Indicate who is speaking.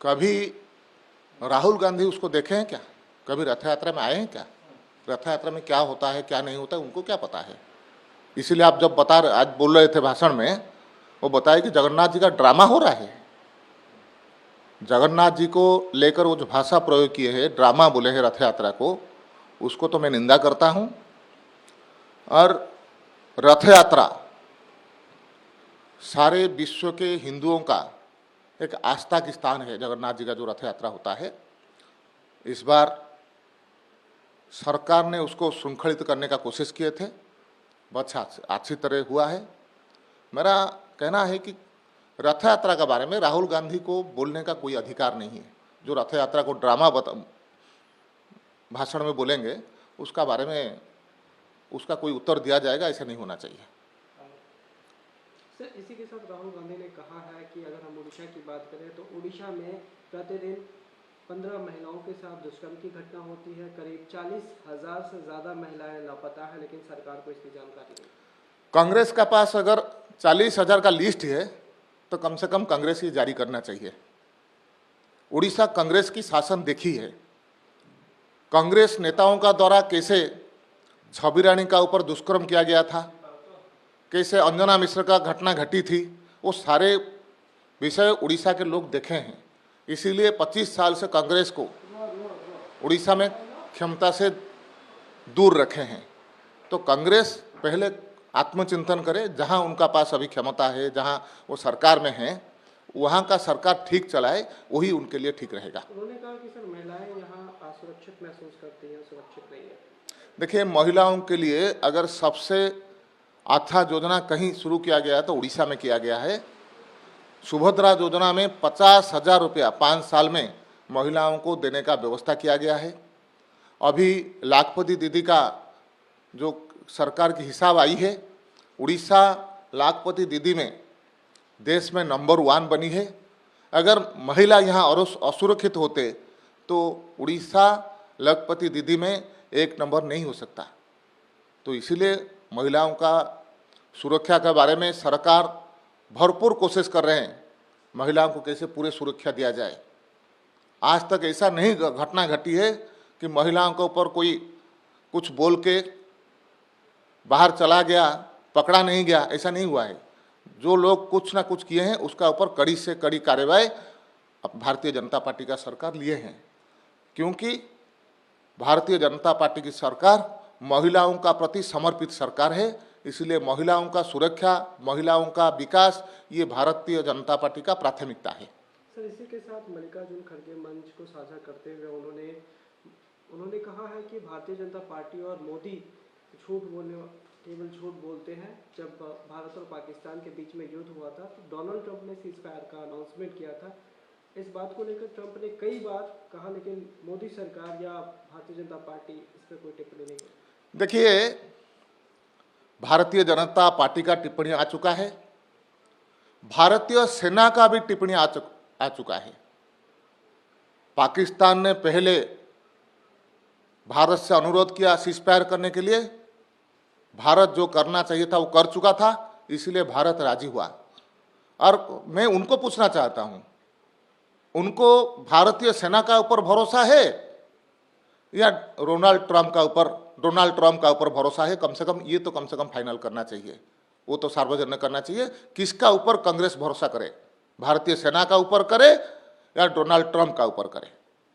Speaker 1: कभी राहुल गांधी उसको देखे हैं क्या? कभी रथ यात्रा में आए हैं क्या? रथ यात्रा में क्या होता है क्या नहीं होता है उनको क्या पता है? इसीलिए आप जब आज बोल रहे थे भाषण में, वो बताए कि जगन्नाथ जी का ड्रामा हो रहा है। जगन्नाथ जी को लेकर वो जो भाषा प्रयोग किए हैं, ड्रामा बोले हैं रथ यात्रा को, उसको तो मैं निंदा करता हूँ। और रथ यात्रा सारे विश्व के हिंदुओं का एक आस्था की स्थान है। जगन्नाथ जी का जो रथ यात्रा होता है, इस बार सरकार ने उसको श्रृंखलित करने का कोशिश किए थे, बहुत अच्छी तरह हुआ है। मेरा कहना है कि रथ यात्रा के बारे में राहुल गांधी को बोलने का कोई अधिकार नहीं है। जो रथ यात्रा को ड्रामा भाषण में बोलेंगे, उसका बारे में उसका कोई उत्तर दिया जाएगा, ऐसा नहीं होना चाहिए।
Speaker 2: सर, इसी के साथ राहुल गांधी ने कहा है कि अगर हम उड़ीसा की बात करें तो उड़ीसा में प्रतिदिन 15 महिलाओं के साथ दुष्कर्म की घटना होती है। करीब 40,000 से ज़्यादा महिलाएं लापता है, लेकिन सरकार को इसकी जानकारी नहीं।
Speaker 1: कांग्रेस का पास अगर 40,000 का लिस्ट है तो कम से कम कांग्रेस ही जारी करना चाहिए। उड़ीसा कांग्रेस की शासन देखी है। कांग्रेस नेताओं का द्वारा कैसे छवि रानी का ऊपर दुष्कर्म किया गया था, कैसे अंजना मिश्र का घटना घटी थी, वो सारे विषय उड़ीसा के लोग देखे हैं। इसीलिए 25 साल से कांग्रेस को उड़ीसा में क्षमता से दूर रखे हैं। तो कांग्रेस पहले आत्मचिंतन करे, जहां उनका पास अभी क्षमता है, जहां वो सरकार में है, वहां का सरकार ठीक चलाए, वही उनके लिए ठीक रहेगा।
Speaker 2: उन्होंने कहा कि सर महिलाएं यहाँ असुरक्षित महसूस करती हैं, सुरक्षित नहीं है।
Speaker 1: देखिए, महिलाओं के लिए अगर सबसे अच्छा योजना कहीं शुरू किया गया है तो उड़ीसा में किया गया है। सुभद्रा योजना में 50,000 रुपया 5 साल में महिलाओं को देने का व्यवस्था किया गया है। अभी लाखपति दीदी का जो सरकार की हिसाब आई है, उड़ीसा लाखपति दीदी में देश में नंबर 1 बनी है। अगर महिला यहाँ और असुरक्षित होते तो उड़ीसा लाखपति दीदी में 1 नंबर नहीं हो सकता। तो इसीलिए महिलाओं का सुरक्षा के बारे में सरकार भरपूर कोशिश कर रहे हैं, महिलाओं को कैसे पूरे सुरक्षा दिया जाए। आज तक ऐसा नहीं घटना घटी है कि महिलाओं के ऊपर कोई कुछ बोल के बाहर चला गया, पकड़ा नहीं गया, ऐसा नहीं हुआ है। जो लोग कुछ ना कुछ किए हैं उसका ऊपर कड़ी से कड़ी कार्रवाई भारतीय जनता पार्टी का सरकार लिए हैं, क्योंकि भारतीय जनता पार्टी की सरकार महिलाओं का प्रति समर्पित सरकार है। इसलिए महिलाओं का सुरक्षा, महिलाओं का विकास, ये भारतीय जनता पार्टी का प्राथमिकता है।
Speaker 2: सर, इसी के साथ मल्लिकार्जुन खड़गे मंच को साझा करते हुए उन्होंने कहा है कि भारतीय जनता पार्टी और मोदी केवल झूठ बोलते हैं। जब भारत और पाकिस्तान के बीच में युद्ध हुआ था तो डोनाल्ड ट्रंप ने सीज फायर का अनाउंसमेंट किया था। इस बात को लेकर ट्रंप ने कई बार कहा, लेकिन मोदी सरकार या भारतीय जनता पार्टी इस पर कोई टिप्पणी नहीं की।
Speaker 1: देखिए, भारतीय जनता पार्टी का टिप्पणी आ चुका है, भारतीय सेना का भी टिप्पणी आ चुका है। पाकिस्तान ने पहले भारत से अनुरोध किया सीज फायर करने के लिए, भारत जो करना चाहिए था वो कर चुका था, इसलिए भारत राजी हुआ। और मैं उनको पूछना चाहता हूं, उनको भारतीय सेना का ऊपर भरोसा है या डोनाल्ड ट्रंप का ऊपर भरोसा है? कम से कम ये तो कम से कम फाइनल करना चाहिए, वो तो सार्वजनिक करना चाहिए। किसका ऊपर कांग्रेस भरोसा करे, भारतीय सेना का ऊपर करे या डोनाल्ड ट्रंप का ऊपर करे?